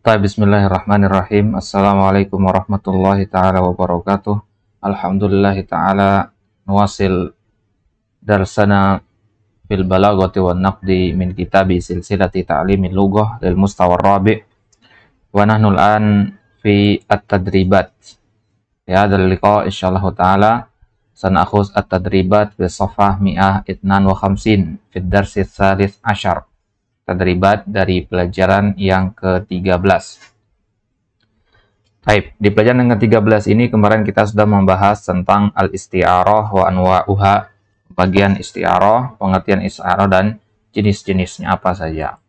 Bismillahirrahmanirrahim. Assalamualaikum warahmatullahi ta'ala wabarakatuh. Alhamdulillahi ta'ala nuwasil darsana fil balaghati wan naqdi min kitabi silsilati ta'limil lughah lil mustawa rabi' wa nahnu al-an fi at-tadribat. Ya, hadzal liqa insyaallah ta'ala sanakhuz at-tadribat fi shafah 152 fi ad-darsi tsalits asyar. Tadribat dari pelajaran yang ke-13. Baik, di pelajaran yang ke-13 ini kemarin kita sudah membahas tentang al-isti'arah wa anwa'uha, bagian isti'arah, pengertian isti'arah dan jenis-jenisnya apa saja.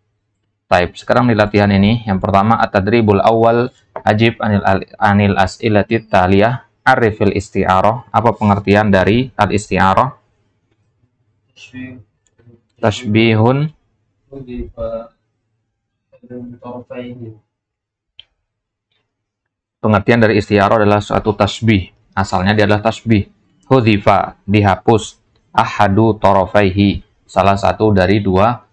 Baik, sekarang di latihan ini yang pertama at-tadribul awal ajib anil as'ilati taliyah arifil isti'arah. Apa pengertian dari al-isti'arah? Tashbihun pengertian dari isti'arah adalah suatu tasbih. Asalnya dia adalah tasbih. Hudhifa, dihapus. Ahadu torofaihi, salah satu dari dua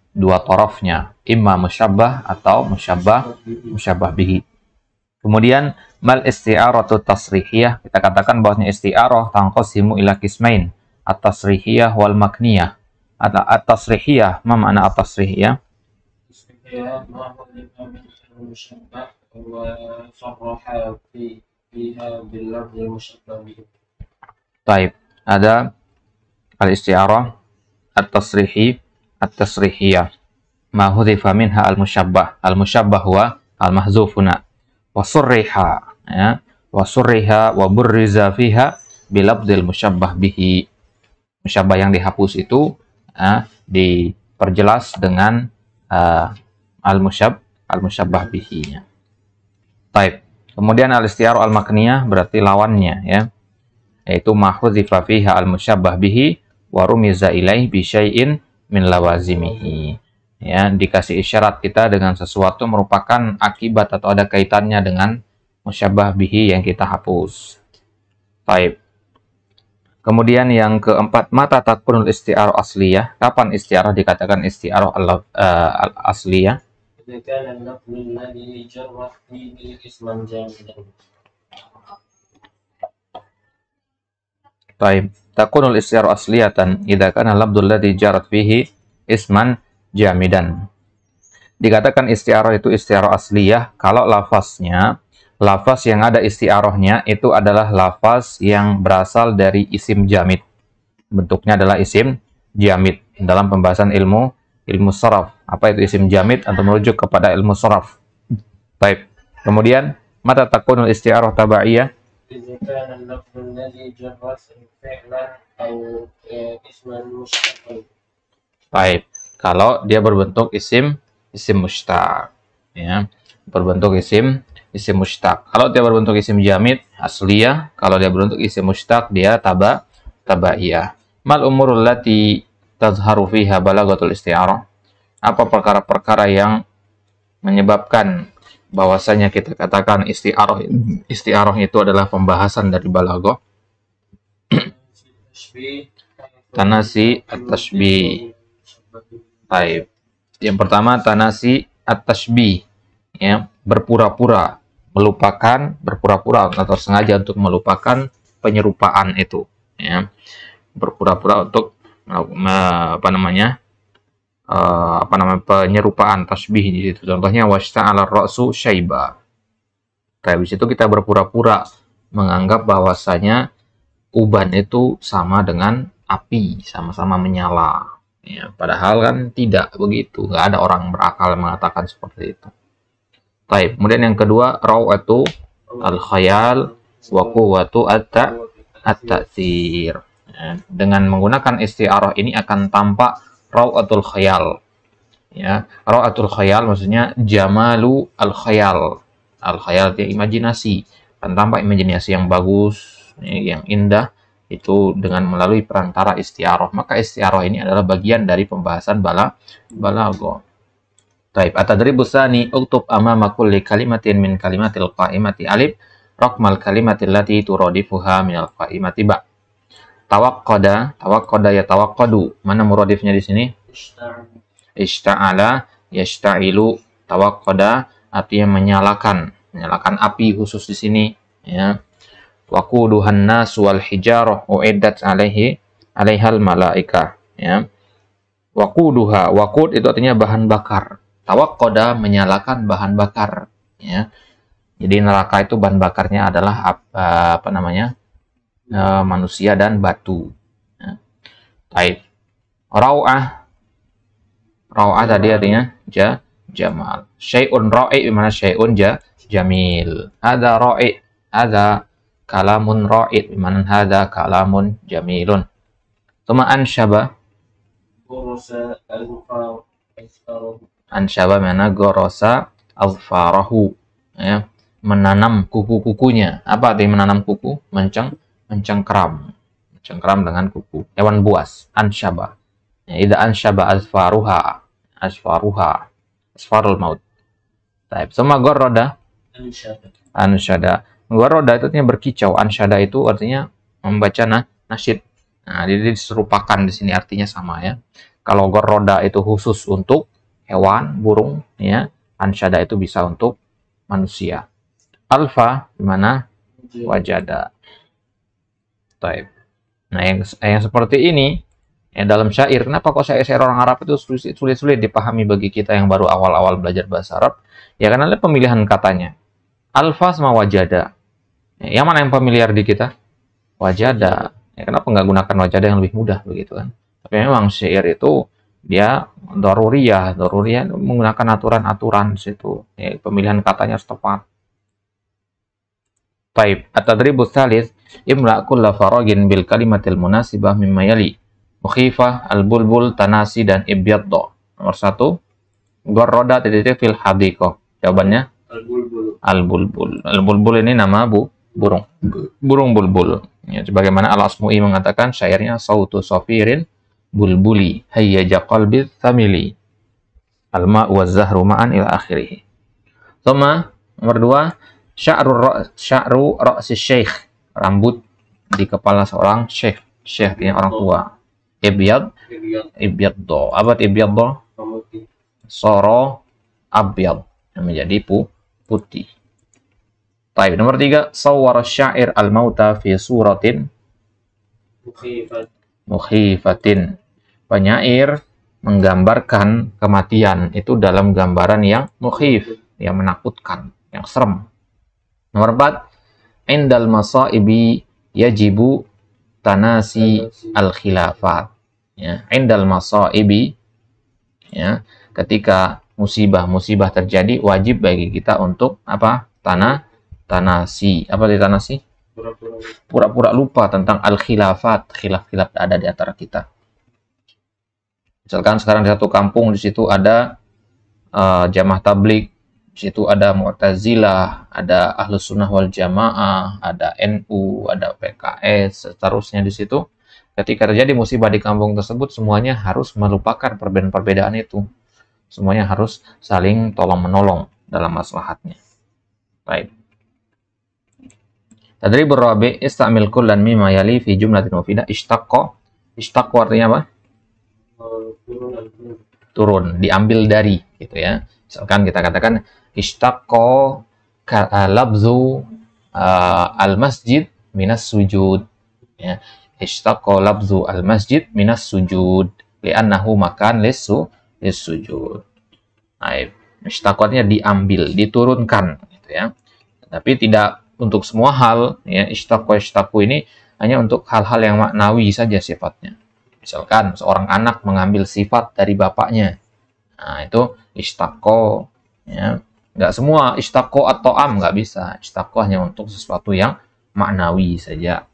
torofnya. Imma musyabbah atau musyabbah bihi. Kemudian mal isti'aratu tasrihiyah, kita katakan bahwasanya isti'arah tanqasimu ila qismain, at-tasrihiyah wal makniyah. At-tasrihiyah, ma makna at-tasrihiyah? Baik, ada al-isti'arah at-tasrihiyah ma hudhifa minha al-musyabbah. Al-musyabbah huwa al-mahzufuna wa surriha, ya, wa surriha wa burriza fiha bilabdil musyabbah bihi. Musyabbah yang dihapus itu diperjelas dengan al-musyabbah bihi-nya. Baik. Kemudian al-isti'arah al-makniyah berarti lawannya, ya. Yaitu ma hudhifa fiha al-musyabbah bihi wa rumiza ilaih bi syai'in min lawazimihi. Ya, dikasih isyarat kita dengan sesuatu merupakan akibat atau ada kaitannya dengan musyabbah bihi yang kita hapus. Baik. Kemudian yang keempat, mata takunul isti'arah asliyah. Kapan isti'arah dikatakan isti'arah asliyah? Baik. Takunul isti'arah asliyatan idza kana labdul ladzi jarat fihi isman jamidan. Dikatakan isti'arah itu isti'arah asliyah kalau lafaz yang ada isti'arahnya itu adalah lafaz yang berasal dari isim jamid. Bentuknya adalah isim jamid. Dalam pembahasan ilmu sharaf, apa itu isim jamid atau merujuk kepada ilmu sharaf. Baik. Kemudian mata takunul isti'arah tabaiyah? Baik. Kalau dia berbentuk isim mushtaq, ya. Berbentuk isim mushtaq. Kalau dia berbentuk isim jamid asliyah, kalau dia berbentuk isim mushtaq dia tabaiyah. Mal umurul lati tazharu fiha balaghatul isti'arah. Apa perkara-perkara yang menyebabkan bahwasanya kita katakan isti'arah itu adalah pembahasan dari balaghah? Tanasi at-tashbih. Baik. Yang pertama tanasi at-tashbih, ya, berpura-pura atau sengaja untuk melupakan penyerupaan itu, ya. Berpura-pura untuk penyerupaan tasbih di situ. Contohnya washta'ala ar-ra'su syaiba. Di situ kita berpura-pura menganggap bahwasanya uban itu sama dengan api, sama-sama menyala. Ya, padahal kan tidak begitu. Nggak ada orang berakal mengatakan seperti itu. Baik. Kemudian yang kedua, rawatu al-khayal wa quwwatu at-ta'tsir. Ya, dengan menggunakan isti'arah ini akan tampak rawatul khayal. Ya, rawatul khayal maksudnya jamalu al-khayal. Al-khayal itu imajinasi. Akan tampak imajinasi yang bagus, yang indah itu dengan melalui perantara isti'arah. Maka isti'arah ini adalah bagian dari pembahasan balaghah. Baik, at-tadribus tsani uktub amama kulli kalimatin min kalimatil qa'imati alif raqmal kalimatil lati turadifuha minal qa'imati ba. Tawaqqada ya tawaqqadu. Mana muradifnya di sini? Ishta'ala yashta'ilu. Tawaqqada artinya menyalakan api khusus di sini, ya. Waquduhan nas wal hijarah uiddat alaihal malaikah, ya. Waquduha, waqud itu artinya bahan bakar. Tawaqqada menyalakan bahan bakar, ya. Jadi neraka itu bahan bakarnya adalah apa namanya? Manusia dan batu. Ya. Taib. Rau'ah tadi artinya jamal. Syai'un ra'i bimana syai'un jamil. Ada ra'i, ada kalamun ra'i bimana hada kalamun jamilun. Tuma ansyaba mana gorosa azfarahu, ya, menanam kuku-kukunya. Apa arti menanam kuku? Mencengkram dengan kuku. Hewan buas, ansyaba. Ya, idza ansyaba asfarul maut. Taib. Sama goroda ansyada. Goroda itu artinya berkicau. Ansyada itu artinya membaca nasyid. Nah, jadi diserupakan di sini artinya sama, ya. Kalau goroda itu khusus untuk hewan, burung, ya. Ansyada itu bisa untuk manusia. Alfa gimana? Wajada. Taib. Nah, yang seperti ini ya, dalam syair, kenapa kok syair orang Arab itu sulit-sulit dipahami bagi kita yang baru awal-awal belajar bahasa Arab? Ya karena ada pemilihan katanya. Alfa sama wajada. Ya, yang mana yang familiar di kita? Wajada. Ya, kenapa nggak gunakan wajada yang lebih mudah begitu kan? Tapi memang syair itu dia daruriyah menggunakan aturan-aturan di situ. Ya, pemilihan katanya harus tepat. Taib. At-tadribus tsalits imla kulla faragin bil kalimatil munasibah mimma yali. Mukhifah, al-bulbul, tanasi, dan ibyaddo. Nomor 1, gorroda titik fil hadiqah. Jawabannya al-bulbul. Al-bulbul ini nama burung bulbul. Ya, sebagaimana Al-Asmu'i mengatakan syairnya sautu safirin bulbuli hayyaja qalbi thamili al-ma' wa zahru ma'an ila akhirih. Thumma nomor 2, sya'ru ra'si syekh, rambut di kepala seorang syekh ini orang tua. Ibyaddo. Apa ibyaddo? Soro abyad, menjadi putih. Taib. Nomor 3, sawwara syair al-mauta fi suratin mukhifatin. Penyair menggambarkan kematian itu dalam gambaran yang mukhif, yang menakutkan, yang serem. Nomor 4, indal masaibi yajibu tanasi al-khilafat. Ya, indal masaibi, ya, ketika musibah terjadi wajib bagi kita untuk apa? Tanasi. Apa itu tanasi? Pura-pura lupa tentang al-khilafat, khilaf-khilaf ada di antara kita. Misalkan sekarang di satu kampung, di situ ada jamaah tabligh, di situ ada Mu'tazilah, ada Ahlus Sunnah wal Jamaah, ada NU, ada PKS, seterusnya di situ. Ketika terjadi musibah di kampung tersebut, semuanya harus melupakan perbedaan-perbedaan itu. Semuanya harus saling tolong-menolong dalam maslahatnya. Baik. Tadribur rabi' istamil kullan mimma yali fi jumlatin mufidah. Ishtaqqa artinya apa? Turun, diambil dari, gitu ya. Misalkan kita katakan ishtaqqa labzu al-masjid minas sujud, ya. Ishtaqqa labzu al-masjid minas sujud li'annahu makan lis-sujud. Nah, ishtaqqa-nya diambil, diturunkan, gitu ya. Tapi tidak untuk semua hal, ya. Ishtaqqa ini hanya untuk hal-hal yang maknawi saja sifatnya. Misalkan seorang anak mengambil sifat dari bapaknya, nah itu ishtaqqa, ya. Nggak semua ishtaqqa atau nggak bisa. Ishtaqqa hanya untuk sesuatu yang maknawi saja.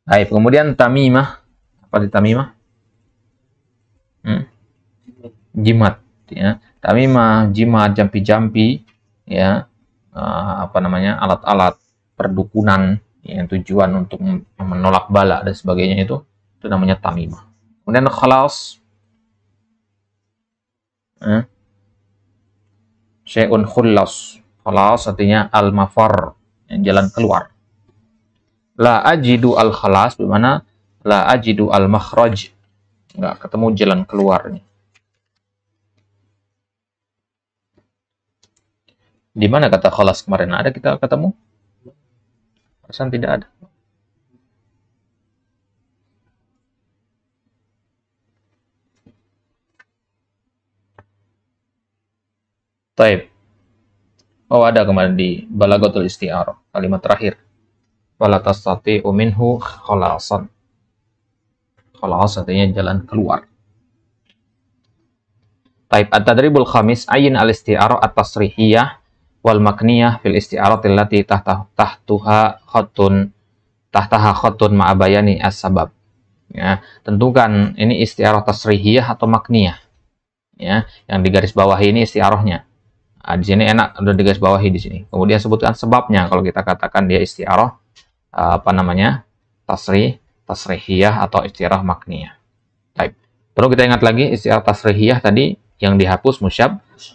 Baik, kemudian tamimah. Apa di tamimah? Jimat, ya. Tamimah, jimat, jampi-jampi, ya. Alat-alat perdukunan yang tujuan untuk menolak bala dan sebagainya itu namanya tamimah. Kemudian khalas, syai'un khullas. Khalas artinya al-mafar, yang jalan keluar. La ajidu al-khalas bagaimana? La ajidu al-makhraj, nggak ketemu jalan keluarnya. Di mana kata khalas kemarin? Ada kita ketemu? Perasaan tidak ada. Taib. Oh, ada kemarin di Balaghatul Isti'arah, kalimat terakhir. Wala tastati'u minhu khalasan. Khalas artinya jalan keluar. Taib. At-tadribul khamis, ayin al-isti'arah at-tasrihiyah wal makniyah fil isti'arah allati tahtaha khattun ma'abayani as-sabab. Ya, tentukan ini isti'arah tasrihiyah atau makniyah. Ya, yang di garis bawah ini isti'arahnya. Nah, di sini enak udah digaris bawahi di sini. Kemudian sebutkan sebabnya kalau kita katakan dia isti'arah tasrihiyah atau isti'arah makniyah. Baik. Perlu kita ingat lagi isti'arah tasrihiyah tadi yang dihapus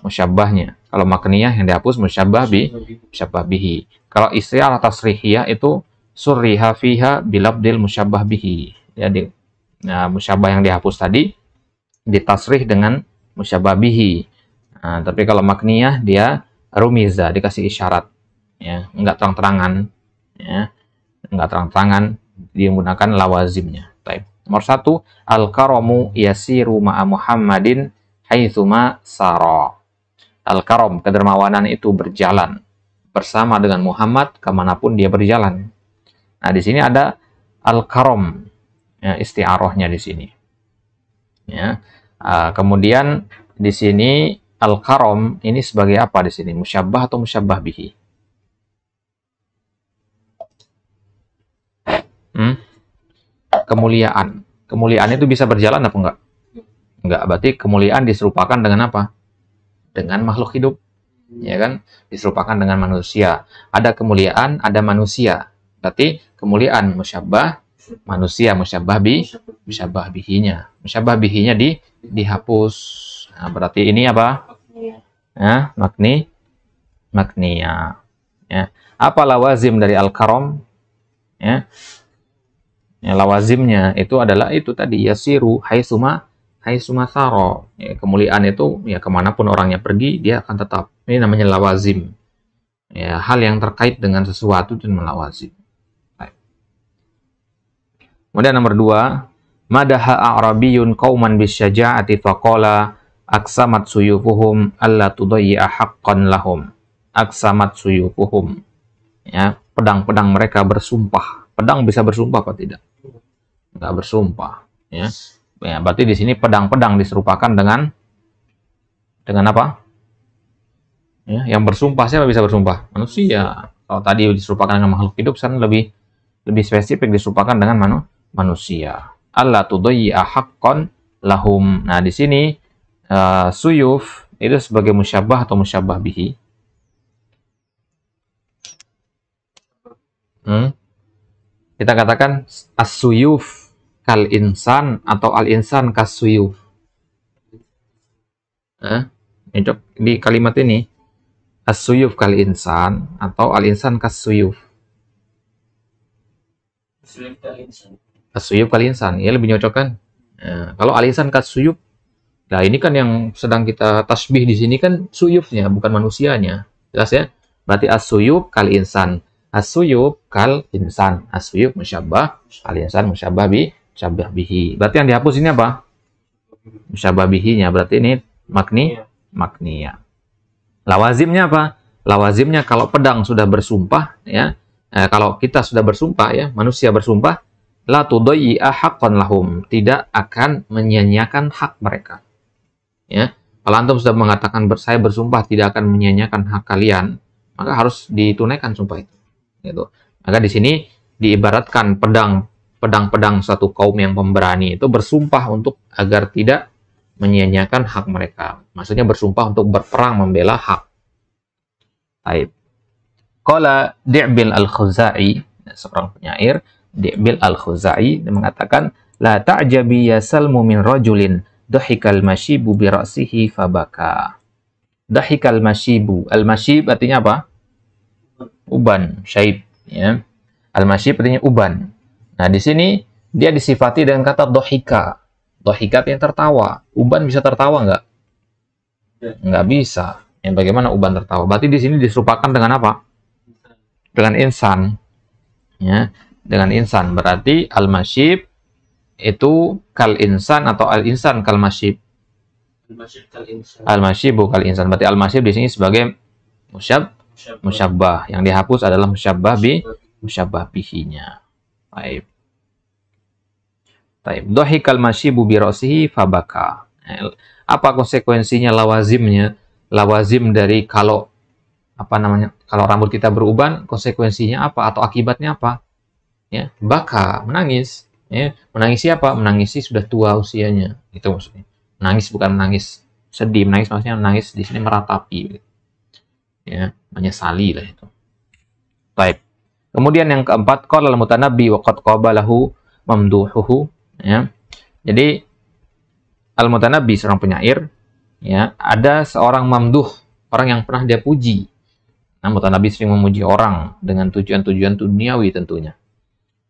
musyabbahnya. Kalau makniyah yang dihapus musyabbah bihi. Kalau isti'arah tasrihiyah itu surriha fiha bilabdil musyabbah bihi. Jadi musyabbah yang dihapus tadi ditasrih dengan musyabbah bihi. Nah, tapi kalau makniyah dia rumiza, dikasih isyarat, ya, enggak terang-terangan, ya, enggak terang-terangan, dia menggunakan lawazimnya. Baik. Nomor 1, al-karamu yasiru ma'a Muhammadin haitsuma sara. Al-karam, kedermawanan itu berjalan bersama dengan Muhammad kemanapun dia berjalan. Nah, di sini ada al-karam, ya, isti'arahnya di sini. Ya. Kemudian di sini al-karam ini sebagai apa di sini? Musyabbah atau musyabbah bihi? Kemuliaan. Kemuliaan itu bisa berjalan apa enggak? Enggak. Berarti kemuliaan diserupakan dengan apa? Dengan makhluk hidup. Ya kan? Diserupakan dengan manusia. Ada kemuliaan, ada manusia. Berarti kemuliaan musyabbah, manusia musyabbah bihinya. Musyabbah bihinya dihapus. Nah, berarti ini apa? Ya, makniyah. Ya. Apa lawazim dari al-karam? Ya. Ya, lawazimnya itu adalah itu tadi yasiru haitsuma saro. Ya, kemuliaan itu ya kemanapun orangnya pergi dia akan tetap. Ini namanya lawazim. Ya, hal yang terkait dengan sesuatu itu lawazim. Baik. Kemudian nomor 2, madaha a'rabiyun qauman bisyaja'ati faqala aksamat suyufuhum alla tudayyi'a haqqan lahum. Aksamat suyufuhum. Ya, pedang-pedang mereka bersumpah. Pedang bisa bersumpah apa tidak? Enggak bersumpah, ya. Ya, berarti di sini pedang-pedang diserupakan dengan apa? Ya, yang bersumpah siapa bisa bersumpah? Manusia. Kalau tadi diserupakan dengan makhluk hidup, sekarang lebih spesifik diserupakan dengan manusia. Alla tudayyi'a haqqan lahum. Nah, di sini suyuf itu sebagai musyabbah atau musyabbah bihi. Kita katakan as-suyuf kal insan atau al insan kas suyuf. Di kalimat ini as-suyuf kal insan atau al insan kas suyuf. As-suyuf kal insan, ya lebih nyocok kan? Kalau al insan kas suyuf, nah ini kan yang sedang kita tasbih di sini kan suyufnya, bukan manusianya. Jelas ya? Berarti as-suyuf kal insan. As-suyuf kal insan. As-suyuf musyabbah, al insan musyabbah bihi. Berarti yang dihapus ini apa? Musyabbah bihinya. Berarti ini makniyah. Lawazimnya apa? Lawazimnya kalau pedang sudah bersumpah, ya. Kalau kita sudah bersumpah, ya, manusia bersumpah, la tudayyi'a haqqan lahum, tidak akan menyia-nyiakan hak mereka. Ya, kalau antum sudah mengatakan saya bersumpah tidak akan menyia-nyiakan hak kalian, maka harus ditunaikan sumpah itu. Gitu. Maka di sini diibaratkan pedang suatu kaum yang pemberani itu bersumpah untuk agar tidak menyia-nyiakan hak mereka. Maksudnya bersumpah untuk berperang membela hak. Baik. Qala Di'bil al-Khuzai, seorang penyair, Di'bil al-Khuzai mengatakan, la ta'jabi ya salmu min rajulin dahikal mashibu bi ra'sihi fabaka. Dahikal mashibu. Al-mashib artinya apa? Uban, syaib, ya. Al-mashib artinya uban. Nah, di sini dia disifati dengan kata dohika. Dohika yang tertawa. Uban bisa tertawa nggak? Nggak bisa, Ya, bagaimana uban tertawa? Berarti di sini diserupakan dengan apa? Dengan insan. Ya, dengan insan. Berarti al-masyib itu kal insan atau al-insan kal masyib. Al-masyibu kal insan. Berarti al-masyib di sini sebagai musyabbah. Yang dihapus adalah musyabbah bihinya. Baik. Baik. Dhahikal masyibu bi ra'sihi fabaka. Apa konsekuensinya, lawazimnya? Lawazim dari kalau kalau rambut kita beruban, konsekuensinya apa atau akibatnya apa? Ya, baka, menangis. Ya, menangis siapa? Menangisi sudah tua usianya. Itu maksudnya. Menangis bukan menangis sedih, menangis maksudnya menangis di sini meratapi. Ya, menyesali lah itu. Baik. Kemudian yang keempat, qala al-mutanabbi wa qad qabalahu mamduhuhu, ya. Jadi al-mutanabbi seorang penyair, ya, ada seorang mamduh, orang yang pernah dia puji. Nah, mutanabbi sering memuji orang dengan tujuan-tujuan duniawi tentunya.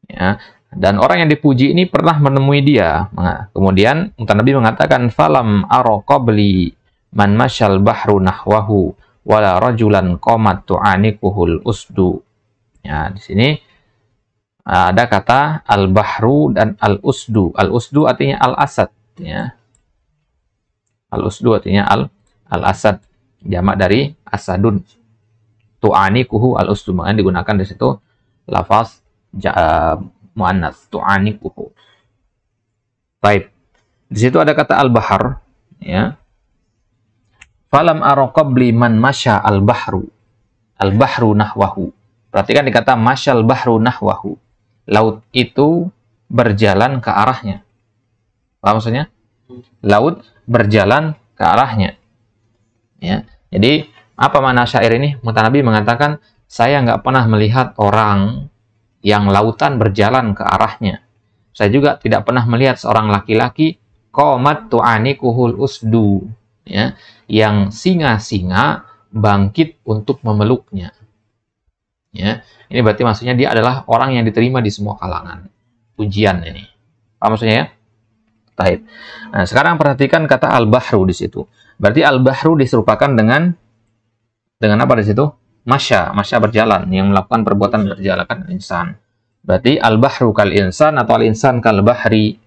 Ya, dan orang yang dipuji ini pernah menemui dia. Nah, kemudian mutanabbi mengatakan falam ara qabli man masyal bahru nahwahu wala rajulan qamat tu'anikuhul usdu. Ya, di sini ada kata al-bahru dan al-usdu. Al-usdu artinya al-asad, ya. Al-usdu artinya al-asad, jamak dari asadun. Tu'anikuhu al-usdu, makanya digunakan di situ lafaz muannats, tu'anikuhu. Baik. Di situ ada kata al-bahar, ya. Falam ara qabli man masya al-bahru. Al-bahru nahwahu. Perhatikan dikata masyal bahru nahwahu. Laut itu berjalan ke arahnya. Apa maksudnya? Laut berjalan ke arahnya. Ya. Jadi, apa makna syair ini? Mutanabbi mengatakan, saya nggak pernah melihat orang yang lautan berjalan ke arahnya. Saya juga tidak pernah melihat seorang laki-laki qamat tu'anikuhul usdu, ya, yang singa-singa bangkit untuk memeluknya. Ya, ini berarti maksudnya dia adalah orang yang diterima di semua kalangan. Pujian ini. Apa maksudnya ya? Baik. Nah, sekarang perhatikan kata al-bahru di situ. Berarti al-bahru diserupakan dengan apa di situ? Masya berjalan, yang melakukan perbuatan berjalan kan insan. Berarti al-bahru kal insan atau al-insan kal bahri.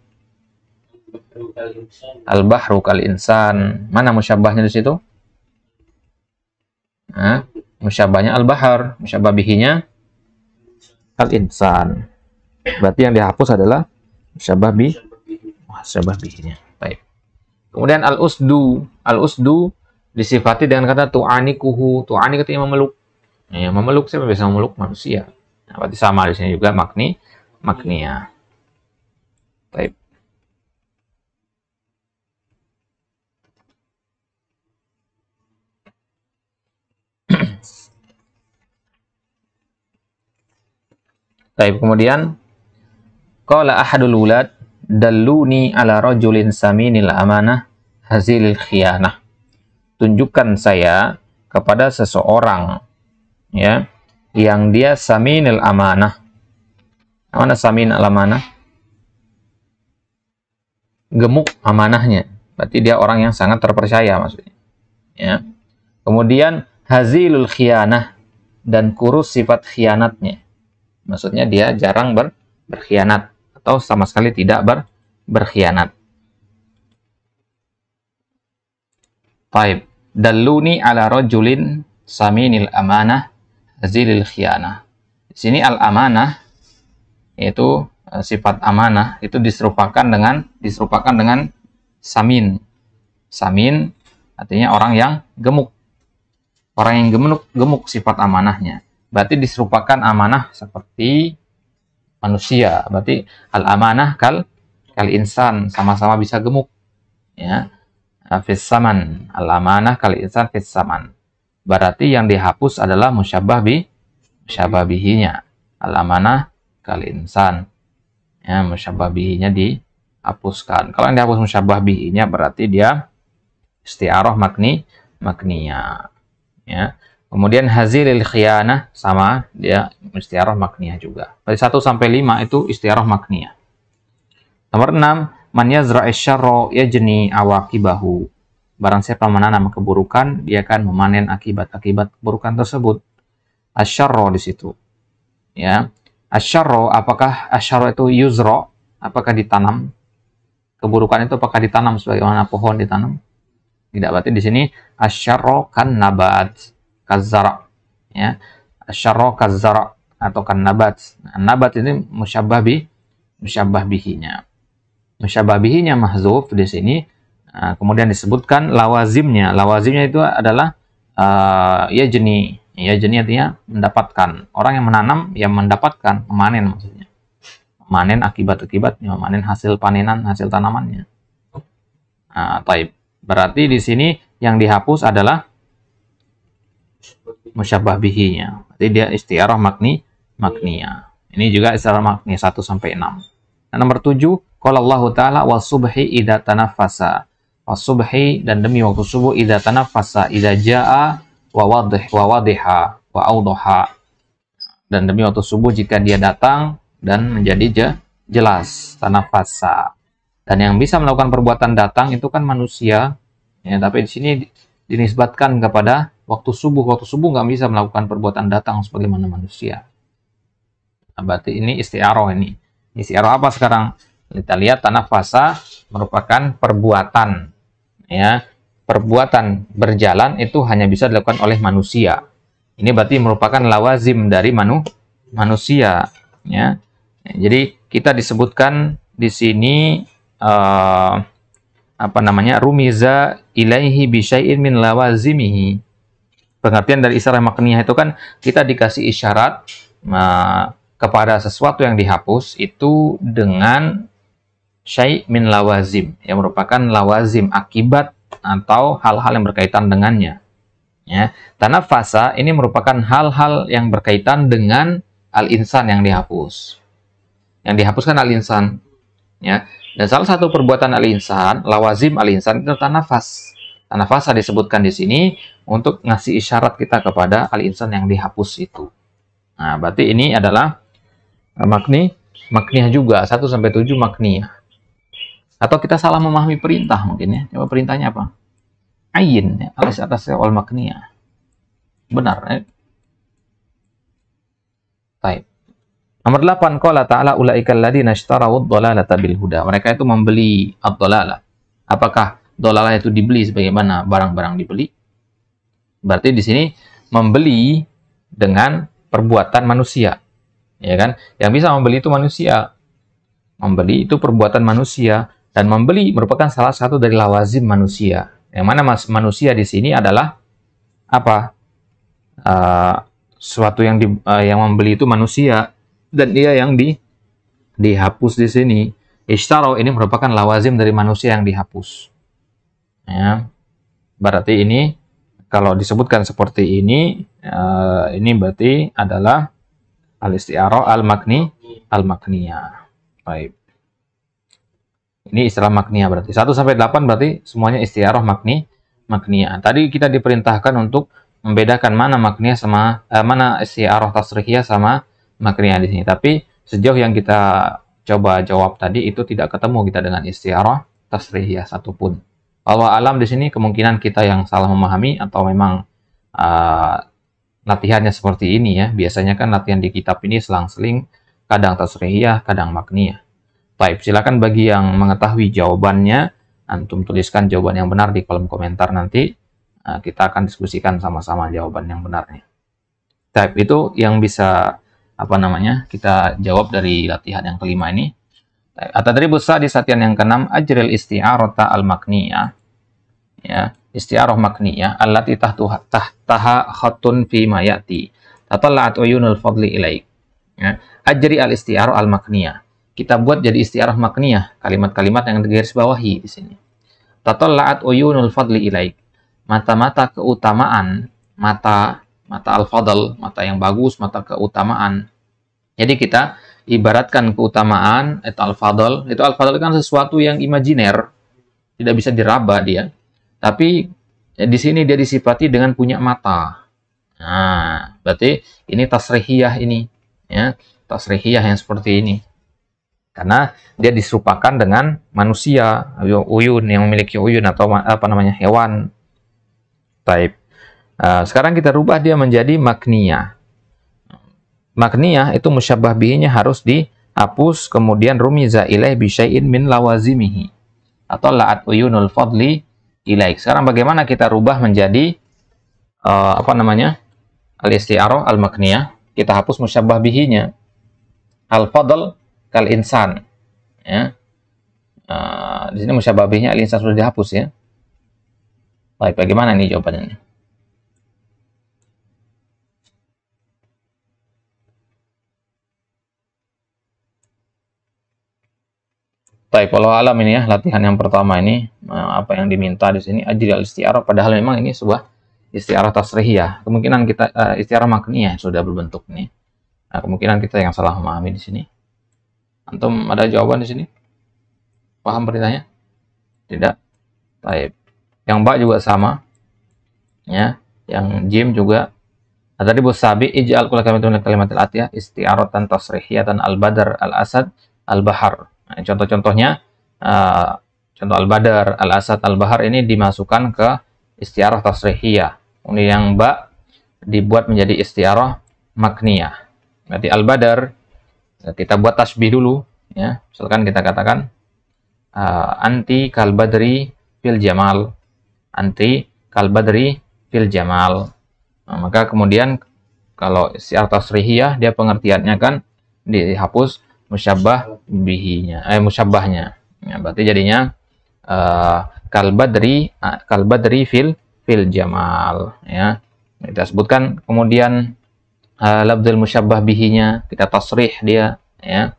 Al-bahru kal insan. Mana musyabbahnya di situ? Nah, musyabbahnya al-bahar, musyabbah bihinya al-insan. Berarti yang dihapus adalah musyabbah bihinya. Baik. Kemudian al-usdu disifati dengan kata tu'anikuhu. Tu'ani artinya memeluk. Ya, memeluk, siapa bisa memeluk manusia? Nah, berarti sama di sini juga makninya. Baik. Baik, kemudian qala ahadul ulad dalluni ala rajulin saminil amanah hazilil khiyanah. Tunjukkan saya kepada seseorang, ya, yang dia saminil amanah. Mana samin al-amanah? Gemuk amanahnya. Berarti dia orang yang sangat terpercaya maksudnya. Ya. Kemudian hazilul khiyanah, dan kurus sifat khianatnya. Maksudnya dia jarang berkhianat atau sama sekali tidak berkhianat. Taib. Dalluni ala rajulin saminil amanah hazilil khiyanah. Di sini al-amanah yaitu sifat amanah itu diserupakan dengan samin. Samin artinya orang yang gemuk. Orang yang gemuk sifat amanahnya. Berarti diserupakan amanah seperti manusia. Berarti al-amanah kal insan, sama-sama bisa gemuk. Ya. Fis saman, al-amanah kal insan fis saman. Berarti yang dihapus adalah musyabbah bihinya. Al-amanah kal insan. Ya, musyabbah bihinya dihapuskan. Kalau yang dihapus musyabbah bihinya berarti dia isti'arah makniyah. Ya. Kemudian hazilil khiyanah sama dia isti'arah makniyah juga. Dari 1 sampai 5 itu isti'arah makniyah. Nomor 6, man yazra'i syarra yajni awaqibahu. Barang siapa menanam keburukan, dia akan memanen akibat-akibat keburukan tersebut. Asyarro di situ. Ya. Asyarro, apakah asyarro itu yuzro? Apakah ditanam? Keburukan itu apakah ditanam sebagaimana pohon ditanam? Tidak, berarti di sini asyarro kan nabat, kazara. Ya. Asyarro kazara atau kan nabat. Nah, nabat ini musyabbah bihinya. Musyabbah bihinya mahzuf di sini. Kemudian disebutkan lawazimnya. Lawazimnya itu adalah yajni. Yajni artinya mendapatkan. Orang yang menanam, yang mendapatkan, memanen maksudnya. Memanen akibat-akibatnya, memanen hasil panenan, hasil tanamannya. Taib. Berarti di sini yang dihapus adalah musyabbah bihinya. Berarti dia istiarah makniyah. Ini juga istiarah makniyah 1 sampai 6. Nah, nomor 7, qala Allah Ta'ala was-subhi idza tanaffasa. Was-subhi, dan demi waktu subuh idza tanaffasa, idza jaa wa wadiha wa awdaha. Dan demi waktu subuh jika dia datang dan menjadi jelas, tanaffasa. Dan yang bisa melakukan perbuatan datang itu kan manusia. Ya, tapi di sini dinisbatkan kepada waktu subuh. Waktu subuh nggak bisa melakukan perbuatan datang sebagaimana manusia. Nah, berarti ini isti'arah ini. Isti'arah apa sekarang? Kita lihat tanaffasa merupakan perbuatan. Ya, perbuatan berjalan itu hanya bisa dilakukan oleh manusia. Ini berarti merupakan lawazim dari manusia. Ya. Jadi kita disebutkan di sini rumiza ilaihi bisyai'in min lawazimihi. Pengertian dari isyarah makniyah itu kan kita dikasih isyarat kepada sesuatu yang dihapus itu dengan syai' min lawazim, yang merupakan lawazim, akibat atau hal-hal yang berkaitan dengannya. Ya, tanaffasa ini merupakan hal-hal yang berkaitan dengan al-insan yang dihapus. Yang dihapuskan al-insan. Ya. Dan salah satu perbuatan al-insan, lawazim al-insan itu tanafas. Tanafasa disebutkan di sini untuk ngasih isyarat kita kepada al-insan yang dihapus itu. Nah, berarti ini adalah makniyah juga, 1 sampai 7 makniyah. Atau kita salah memahami perintah mungkin ya. Coba perintahnya apa? Ayin, ya, atas wal makniyah. Benar, ya? Baik. Nomor 8, qala ta'ala ulaikal ladzina ishtarawud dhalalata bil huda. Mereka itu membeli ad-dhalalah. Apakah dhalalah itu dibeli sebagaimana barang-barang dibeli? Berarti di sini membeli dengan perbuatan manusia. Ya kan? Yang bisa membeli itu manusia. Membeli itu perbuatan manusia, dan membeli merupakan salah satu dari lawazim manusia. Yang mana manusia di sini adalah apa? Sesuatu yang membeli itu manusia, dan dia yang dihapus di sini. Ishtaro ini merupakan lawazim dari manusia yang dihapus. Ya. Berarti ini kalau disebutkan seperti ini berarti adalah al-isti'arah al-makniyah. Baik. Ini istilah makniyah berarti. 1 sampai 8 berarti semuanya isti'arah makniyah. Tadi kita diperintahkan untuk membedakan mana makniyah sama mana isti'arah tasrihiyah sama makniyah di sini. Tapi sejauh yang kita coba jawab tadi itu tidak ketemu kita dengan isti'arah tasrihiyah satupun. Allah alam di sini kemungkinan kita yang salah memahami atau memang latihannya seperti ini ya. Biasanya kan latihan di kitab ini selang-seling kadang tasrihiyah, kadang makniyah. Baik, silakan bagi yang mengetahui jawabannya, antum tuliskan jawaban yang benar di kolom komentar nanti. Kita akan diskusikan sama-sama jawaban yang benarnya. Baik, itu yang bisa kita jawab dari latihan yang kelima ini. At-tadribus sadis, latihan yang keenam, ajril isti'arata al-makniyah. Ya, isti'arah makniyah allati tahtaha khattun fi ma ya'ti. Tatalla'at uyunul fadli ilaik. Ya, ajri al-isti'arah al-makniyah. Kita buat jadi isti'arah makniyah, kalimat-kalimat yang digaris bawahi di sini. Tatalla'at uyunul fadli ilaik. Mata-mata keutamaan, mata al-fadl, mata yang bagus, mata keutamaan. Jadi kita ibaratkan keutamaan itu al-fadl. Itu al-fadl kan sesuatu yang imajiner, tidak bisa diraba dia. Tapi di sini dia disifati dengan punya mata. Nah, berarti ini tasrihiyah ini, ya, tasrihiyah yang seperti ini. karena dia diserupakan dengan manusia, uyun yang memiliki uyun atau apa namanya hewan. Taib. Sekarang kita rubah dia menjadi makniyah. Makniyah itu musyabbah bihinya harus dihapus, kemudian rumiza ilaih bisyai'in min lawazimihi, atau la'at uyunul fadli ilaik. Sekarang bagaimana kita rubah menjadi apa namanya al-isti'arah al-makniyah? Kita hapus musyabbah bihinya. Al-fadl kal insan, ya. Di sini musyabbah bihinya al-insan sudah dihapus, ya. Baik, bagaimana ini jawabannya? Baik, kalau alam ini ya, latihan yang pertama ini, apa yang diminta di sini ajri al-isti'arah, padahal memang ini sebuah isti'arah tasrihiyah. Kemungkinan kita isti'arah makniyah sudah berbentuk nih. Nah, kemungkinan kita yang salah memahami di sini. Antum ada jawaban di sini? Paham perintahnya? Tidak. Baik. Yang ba juga sama. Ya, yang jim juga. Nah, tadi bos sabi ij'al kulla kalimatin min kalimatil atiyah isti'aratan tasrihiyatan al-badar al-asad al-bahar. Nah, contoh-contohnya contoh al-badar, al-asad, al-bahar ini dimasukkan ke isti'arah tasrihiyah. Kemudian yang ba dibuat menjadi isti'arah makniyah. Berarti al-badar kita buat tasbih dulu, ya. Misalkan kita katakan anti kalbadri fil jamal, anti kalbadri fil jamal. Nah, maka kemudian kalau isti'arah tasrihiyah dia pengertiannya kan dihapus musyabbah bihinya, musyabbahnya. Ya, berarti jadinya kalbadri fil jamal, ya. Kita sebutkan kemudian labdul musyabbah bihinya kita tasrih dia, ya.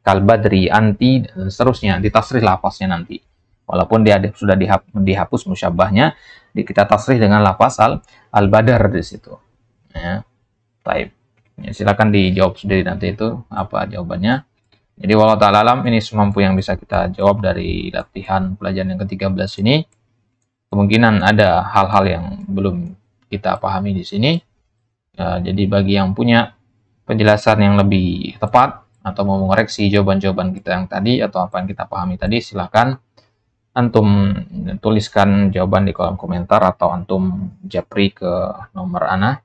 Kalbadri anti dan seterusnya ditasrih lafaznya nanti. Walaupun dia sudah dihapus musyabbahnya, kita tasrih dengan lafaz al-badar di situ. Ya. Baik. Ya, silakan dijawab sendiri nanti itu apa jawabannya. Jadi wallahu ta'ala alam, ini semampu yang bisa kita jawab dari latihan pelajaran yang ke-13 ini. Kemungkinan ada hal-hal yang belum kita pahami di sini. Jadi bagi yang punya penjelasan yang lebih tepat atau mau mengoreksi jawaban-jawaban kita yang tadi atau apa yang kita pahami tadi, silakan antum tuliskan jawaban di kolom komentar atau antum japri ke nomor ana.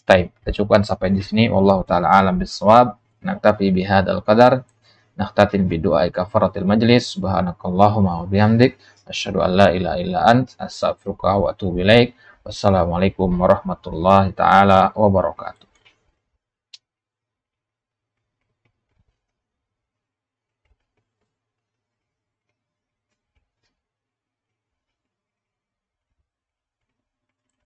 Baik, kita cukupkan sampai di sini. Wallahu ta'ala alam bissawab. Naktafi bihadzal qadar. Nakhtatin bidu'ai kafaratil majlis. Subhanakallahumma wa bihamdik. Asyhadu an la ilaha illa ant. Astaghfiruka wa atubu ilaik. Wassalamualaikum warahmatullahi taala wabarakatuh.